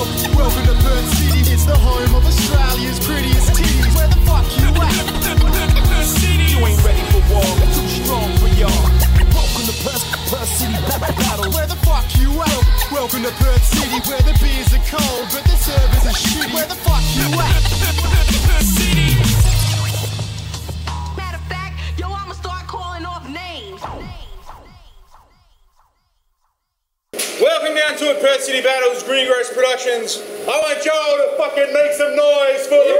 Welcome to Perth City, it's the home of Australia's prettiest titties. Where the fuck you at? You ain't ready for war, too strong for y'all. Welcome to Perth City Battles. Where the fuck you at? Welcome to Perth City, where the beers are cold, but the service is shitty. Where the fuck you at? City. Matter of fact, yo, I'ma start calling off names. Welcome down to Perth City Battles, Greengrass Productions. I want y'all to fucking make some noise for the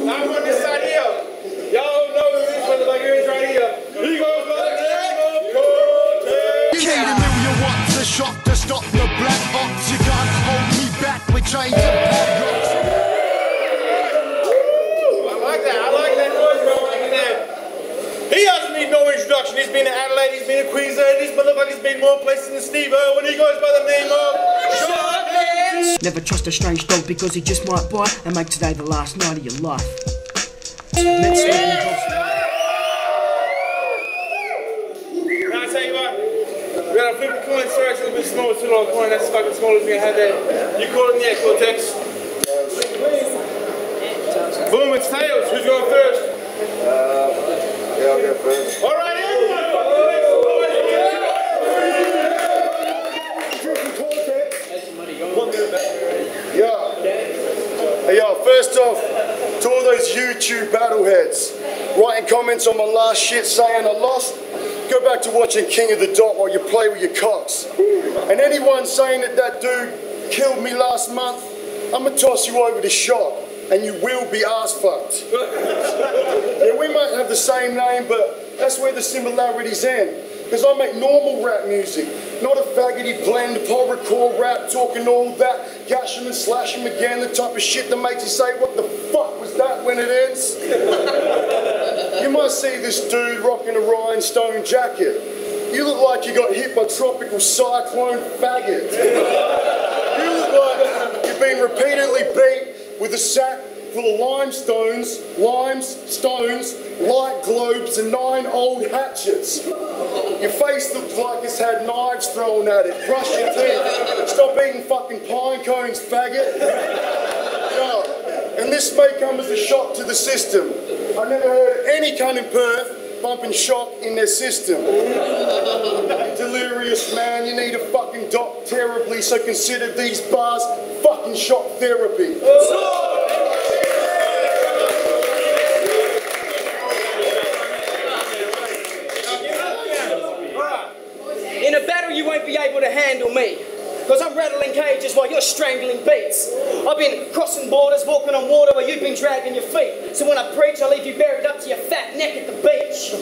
I want this right here. Y'all know who this motherfucker is right here. He goes by the name of Cortext. You need a million watts of shot to stop the black ops. You can't hold me back with chains and padlocks. I like that noise, bro. I like that. He doesn't need no introduction. He's been in Adelaide, he's been in Queensland, this motherfucker's been more places than Steve Irwin. He goes by the name of Cortext. Never trust a strange dog because he just might bite and make today the last night of your life. Now I tell you what, we gotta flip the coin, sorry, it's a little bit small, it's too long coin, that's the fucking smallest we have there. You call him, yeah, Cortex. Boom, it's tails. Who's going first? Yeah, I'll go first. All right, everyone. Yeah. Hey, yo, first off, to all those YouTube battleheads writing comments on my last shit saying I lost, go back to watching King of the Dot while you play with your cocks. And anyone saying that that dude killed me last month, I'm gonna toss you over the shop. And you will be ass fucked. Yeah, we might have the same name, but that's where the similarities end. Because I make normal rap music, not a faggoty blend, horrorcore rap, talking all that, gash 'em and slash 'em again, the type of shit that makes you say, what the fuck was that when it ends? You might see this dude rocking a rhinestone jacket. You look like you got hit by tropical cyclone faggot. You look like you've been repeatedly beat with a sack full of limestones, stones, light globes and 9 old hatchets. Your face looks like it's had knives thrown at it. Brush your teeth. Stop eating fucking pine cones, faggot. No. And this may come as a shock to the system. I never heard any cunt in Perth bumping shock in their system. You're delirious, man. You need a fucking doc terribly, so consider these bars fucking shock therapy. In a battle you won't be able to handle me, because I'm rattling cages while you're strangling beats. I've been crossing borders, walking on water where you've been dragging your feet. So when I preach, I leave you buried up to your fat neck at the beach.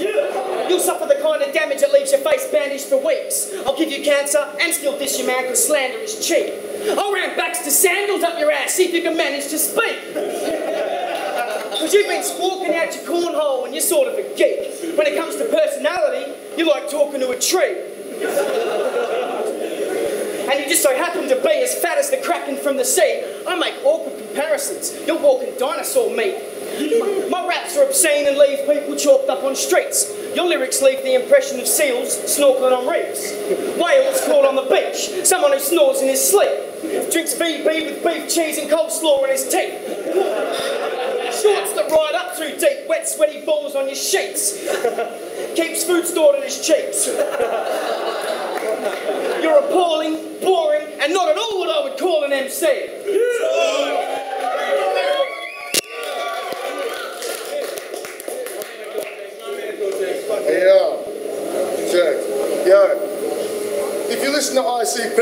You'll suffer the kind of damage that leaves your face bandaged for weeks. I'll give you cancer and still diss your man because slander is cheap. I'll ram Baxter sandals up your ass, see if you can manage to speak. Because you've been squawking out your cornhole and you're sort of a geek. When it comes to personality, you like talking to a tree. And you just so happen to be as fat as the kraken from the sea. I make awkward comparisons. You're walking dinosaur meat. My raps are obscene and leave people chalked up on streets. Your lyrics leave the impression of seals snorkeling on reefs. Whales caught on the beach. Someone who snores in his sleep. Drinks VB with beef, cheese and coleslaw in his teeth. Shorts that ride up too deep. Wet, sweaty balls on your sheets. Keeps food stored in his cheeks. You're appalling, boring, and not at all what I would call an MC. Hey, yo. Check. Yo. If you listen to ICP,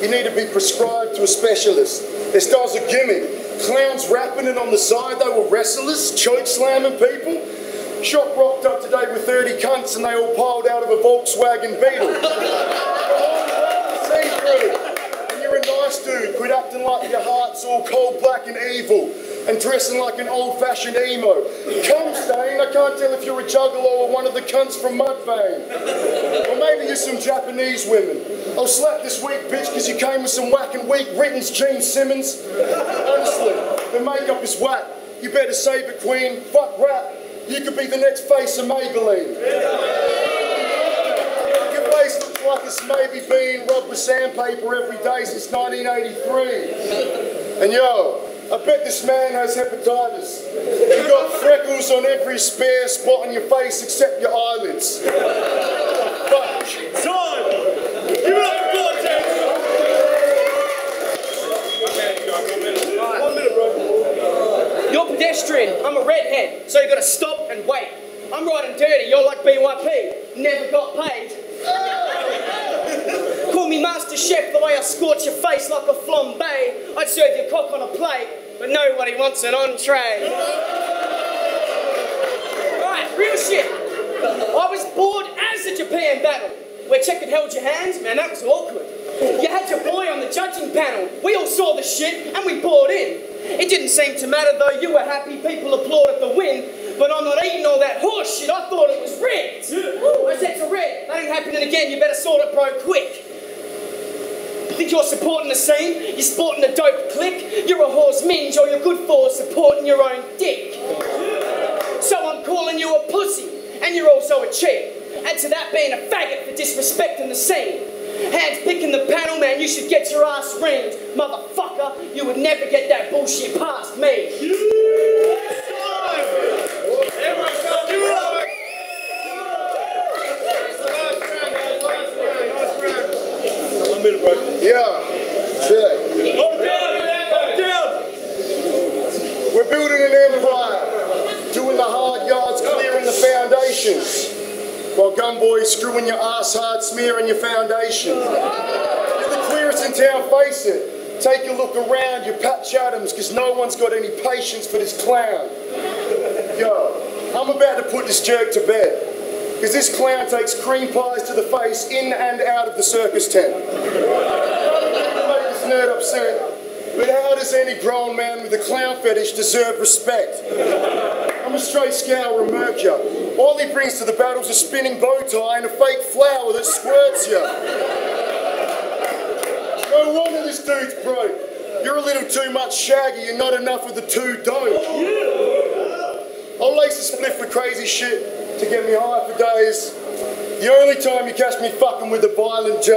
you need to be prescribed to a specialist. Their style's a gimmick. Clowns rapping and on the side they were wrestlers, choke slamming people. Shop rocked up today with 30 cunts and they all piled out of a Volkswagen Beetle. And you're a nice dude, quit acting like your heart's all cold, black and evil and dressing like an old-fashioned emo. Cum stain, I can't tell if you're a juggalo or one of the cunts from Mudvayne. Or maybe you're some Japanese women. I'll slap this weak bitch because you came with some whack and weak Ritten's Gene Simmons. Honestly, the makeup is whack. You better save it, queen. Fuck rap. You could be the next face of Maybelline. like it's maybe been rubbed with sandpaper every day since 1983. And yo, I bet this man has hepatitis. You got freckles on every spare spot on your face except your eyelids. Fuck. Time! Give it up for Cortext! 1 minute, bro. You're pedestrian, I'm a redhead, so you gotta stop and wait. I'm riding dirty, you're like BYP, never got paid. Call me Master Chef the way I scorch your face like a flambe. I'd serve your cock on a plate, but nobody wants an entree. Right, real shit. I was bored as the Japan battle, where Checker held your hands, man, that was awkward. You had your boy on the judging panel. We all saw the shit and we bought in. It didn't seem to matter though, you were happy, people applauded the win. But I'm not eating all that horse shit, I thought it was rigged. I said to Red, that ain't happening again, you better sort it, bro, quick. Think you're supporting the scene? You're sporting a dope click? You're a horse minge, all you're good for is supporting your own dick. So I'm calling you a pussy, and you're also a cheat. Add to that being a faggot for disrespecting the scene. Hands picking the panel, man, you should get your ass ringed. Motherfucker, you would never get that bullshit past me. Yeah, check. We're building an empire, doing the hard yards, clearing the foundations. While gunboys screwing your ass hard, smearing your foundation. You're the clearest in town, face it. Take a look around, you Patch Adams, because no one's got any patience for this clown. Yo, I'm about to put this jerk to bed, because this clown takes cream pies to the face in and out of the circus tent. I don't mean to make this nerd upset, but how does any grown man with a clown fetish deserve respect? I'm a straight scour and murk ya. All he brings to the battle's a spinning bow tie and a fake flower that squirts ya. No wonder this dude's broke. You're a little too much shaggy and not enough of the two dope. I'll lace a spliff with crazy shit to get me high for days. The only time you catch me fucking with a violent J.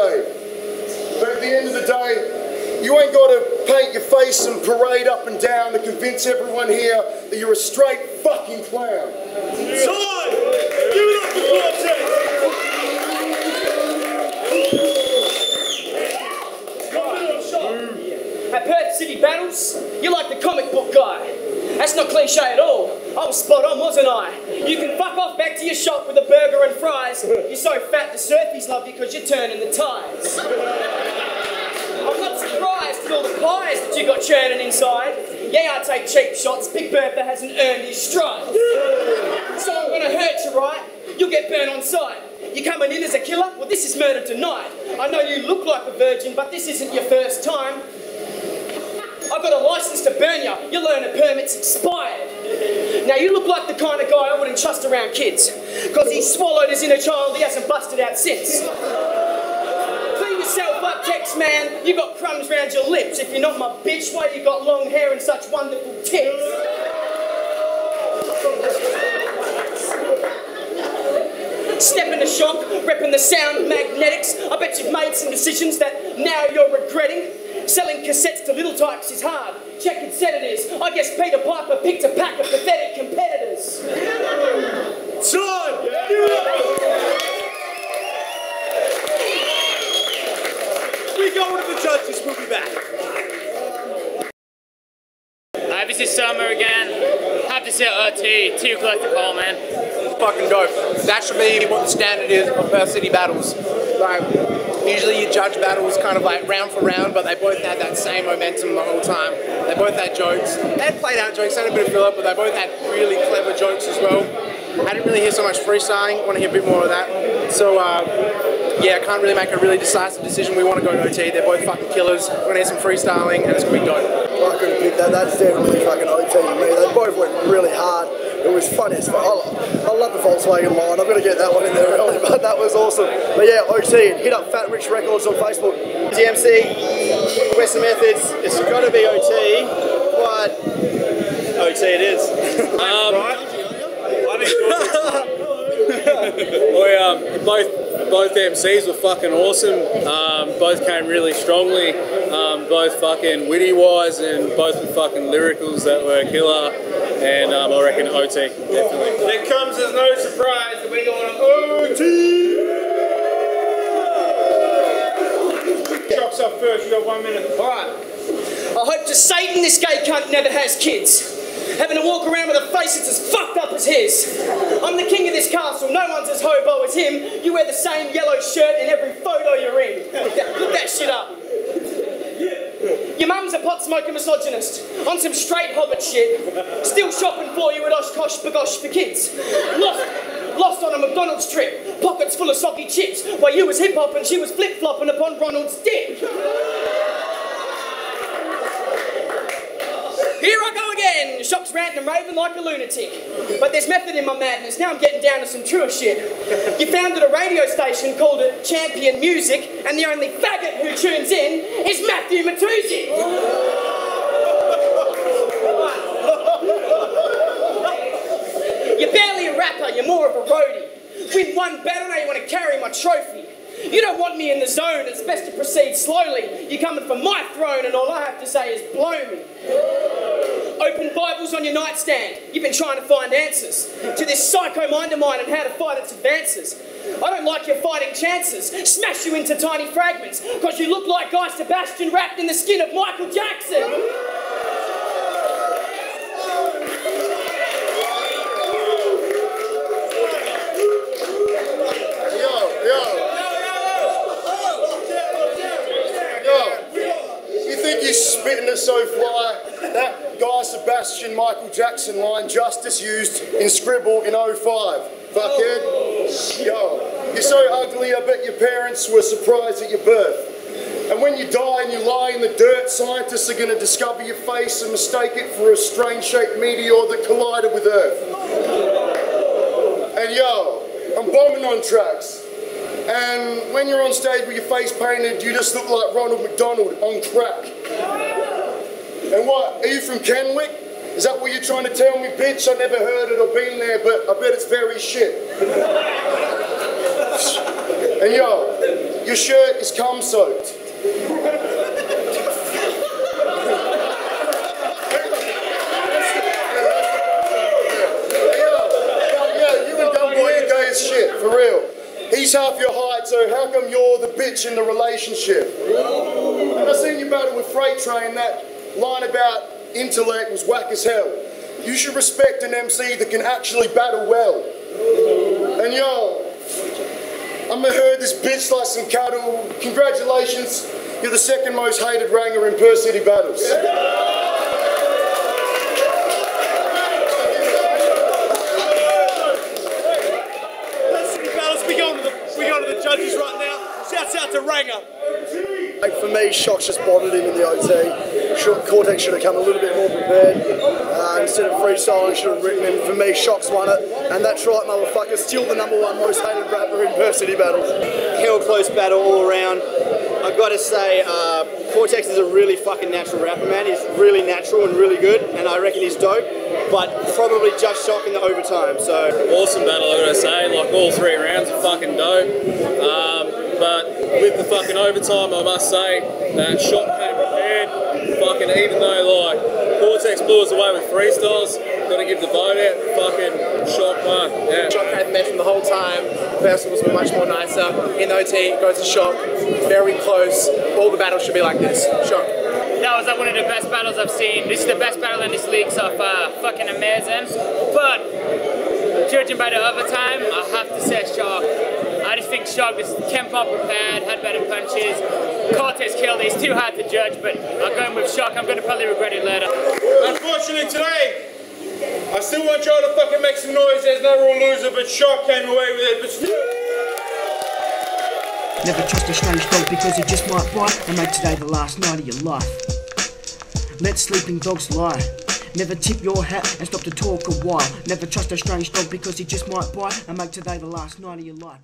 But at the end of the day, you ain't got to paint your face and parade up and down to convince everyone here that you're a straight fucking clown. Time! Give it up for Cortext! At Perth City Battles, you're like the comic book guy. That's not cliche at all. I was spot on, wasn't I? You can fuck off back to your shop with a burger and fries. You're so fat the surfies love you because you're turning the tides. I'm not surprised at all the pies that you got churning inside. Yeah, I take cheap shots. Big Bertha hasn't earned his stripes. So I'm gonna hurt you, right? You'll get burnt on sight. You coming in as a killer? Well, this is murder tonight. I know you look like a virgin, but this isn't your first time. I've got a license to burn you. Your learner permit's expired. Now, you look like the kind of guy I wouldn't trust around kids. Because he swallowed his inner child, he hasn't busted out since. Clean yourself up, Tex man. You got crumbs round your lips. If you're not my bitch, why you got long hair and such wonderful tits? Step in the shop, repping the sound magnetics. I bet you've made some decisions that now you're regretting. Selling cassettes to little types is hard. Checkered senators. I guess Peter Piper picked a pack of pathetic competitors. Time! We go to the judges, we'll be back. This is Summer again. Have to say OT, too close to call, man. Fucking dope. That should be what the standard is of Perth City Battles. Like, usually you judge battles kind of like round for round, but they both had that same momentum the whole time. They both had jokes. They had played out jokes, they had a bit of fill-up, but they both had really clever jokes as well. I didn't really hear so much freestyling, want to hear a bit more of that. So, yeah, I can't really make a really decisive decision. We want to go to OT, they're both fucking killers. We're going to hear some freestyling, and it's going to be dope. I couldn't pick that. That's definitely fucking OT to me. They both went really hard. It was fun as fuck. I love the Volkswagen line. I'm going to get that one in there early, but that was awesome. But yeah, OT, and hit up Fat Rich Records on Facebook. DMC, Western Methods, it's got to be OT, but OT it is. Both MCs were fucking awesome. Both came really strongly. Both fucking witty wise, and both with fucking lyricals that were killer. And I reckon OT, definitely. It comes as no surprise that we're going to OT. Shocks up first. You got 1 minute. All right. I hope to Satan this gay cunt never has kids. Having to walk around with a face that's as fucked up as his. I'm the king of this castle. No one's as hobo as him. You wear the same yellow shirt in every photo you're in. Look that shit up. Your mum's a pot-smoking misogynist. On some straight hobbit shit. Still shopping for you at Oshkosh Bagosh for kids. Lost on a McDonald's trip. Pockets full of soggy chips. While you was hip-hop and she was flip-flopping upon Ronald's dick. Here I go again, Shock's ranting and raving like a lunatic. But there's method in my madness, now I'm getting down to some truer shit. You founded a radio station called it Champion Music, and the only faggot who tunes in is Matthew Matusi. You're barely a rapper, you're more of a roadie. Win one battle, now you want to carry my trophy. You don't want me in the zone, it's best to proceed slowly. You're coming for my throne and all I have to say is blow me. Open Bibles on your nightstand. You've been trying to find answers to this psycho mind of mine and how to fight its advances. I don't like your fighting chances. Smash you into tiny fragments, cause you look like Guy Sebastian wrapped in the skin of Michael Jackson. You spitting it so fly. That Guy Sebastian Michael Jackson line just used in Scribble in 05. Fuckhead. Yo, you're so ugly, I bet your parents were surprised at your birth. And when you die and you lie in the dirt, scientists are going to discover your face and mistake it for a strange-shaped meteor that collided with Earth. And yo, I'm bombing on tracks. And when you're on stage with your face painted, you just look like Ronald McDonald on crack. And what, are you from Kenwick? Is that what you're trying to tell me, bitch? I never heard it or been there, but I bet it's very shit. And yo, your shirt is cum soaked. Yeah, you and Dumb Boy, you're gay as shit, for real. He's half your height, so how come you're the bitch in the relationship? And I seen you battle with Freight Train, that line about intellect was whack as hell. You should respect an MC that can actually battle well. And yo, I'ma herd this bitch like some cattle. Congratulations, you're the second most hated ranger in Perth City Battles. Judges right now. Shouts out to Ranger. For me, Shock's just bottled him in the OT. Cortext should have come a little bit more prepared. Instead of freestyling, should have written him. For me, Shock's won it. And that's right, motherfucker. Still the #1 most hated rapper in Perth City Battles. Hell close battle all around. I've got to say, Cortext is a really fucking natural rapper, man. He's really natural and really good, and I reckon he's dope. But probably just Shock in the overtime. So awesome battle, I gotta say. Like all 3 rounds are fucking dope. But with the fucking overtime, I must say that Shock came prepared. Fucking even though like Cortext blew us away with freestyles, gotta give the vote out. Fucking Shock won. Yeah. Shock had the best from the whole time. Festivals were much more nicer. In the OT, it goes to Shock. Very close. All the battles should be like this. Shock. That was like one of the best battles I've seen. This is the best battle in this league so far. Fucking amazing. But judging by the overtime, I have to say Shock. I just think Shock just came up prepared, had better punches. Cortex killed it. He's too hard to judge, but I'm going with Shock. I'm going to probably regret it later. Unfortunately today, I still want y'all to fucking make some noise. There's no real loser, but Shock came away with it. But still. Never trust a strange dog because he just might bite and make today the last night of your life. Let sleeping dogs lie. Never tip your hat and stop to talk a while. Never trust a strange dog because he just might bite and make today the last night of your life.